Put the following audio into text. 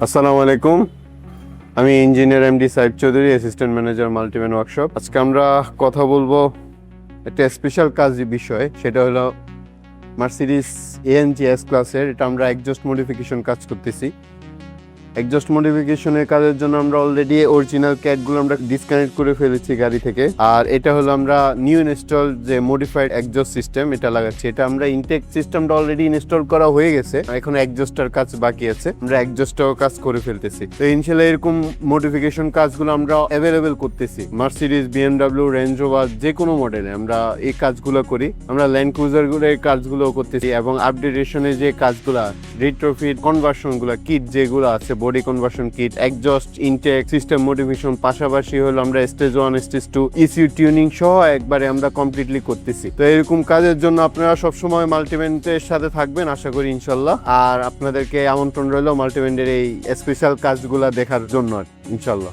আসসালামু আলাইকুম, আমি engineer MD Saeed Chowdhury, assistant manager multivan workshop. আজকে আমরা কথা বলবো একটা স্পেশাল কাজ বিষয়, সেটা হলো মার্সিডিজ এএনজি এস ক্লাসের। এটা আমরা এক্সজস্ট মডিফিকেশন কাজ করতেছি। এক্সজস্ট মডিফিকেশনের কাজের জন্য আমরা অলরেডি অরিজিনাল ক্যাটগুলো আমরা ডিসকানেক্ট করে ফেলেছি গাড়ি থেকে। আর এটা হলো আমরা নিউ ইনস্টল যে মডিফাইড এক্সজস্ট সিস্টেম এটা লাগাচ্ছি। এটা আমরা ইনটেক সিস্টেমটা অলরেডি ইনস্টল করা হয়ে গেছে, এখন এক্সজস্টার কাজ বাকি আছে, আমরা এক্সজস্টও কাজ করে ফেলতেছি। তো ইনশাআল্লাহ এরকম মডিফিকেশন কাজগুলো আমরা অ্যাভেলেবেল করতেছি। মার্সিডিজ, বিএমডব্লিউ, রেঞ্জ রোভার যে কোনো মডেলে আমরা এই কাজগুলো করি। আমরা ল্যান্ড ক্রুজারগুলোর কাজগুলো করতেছি এবং আপডেটেশনের যে কাজগুলো, রিট্রোফিট কনভার্সনগুলো কিট যেগুলো আছে, body conversion kit, exhaust, intake, system modification, পাশাপাশি হলো আমরা স্টেজ 1, স্টেজ 2 ইসিউ টিউনিং সহ একবারে আমরা কমপ্লিটলি করতেছি। তো এরকম কাজের জন্য আপনারা সবসময় মাল্টিভ্যানের সাথে থাকবেন আশা করি ইনশাল্লাহ। আর আপনাদেরকে আমন্ত্রণ রইল মাল্টিভ্যানের এই স্পেশাল কাজগুলো দেখার জন্য ইনশাল্লাহ।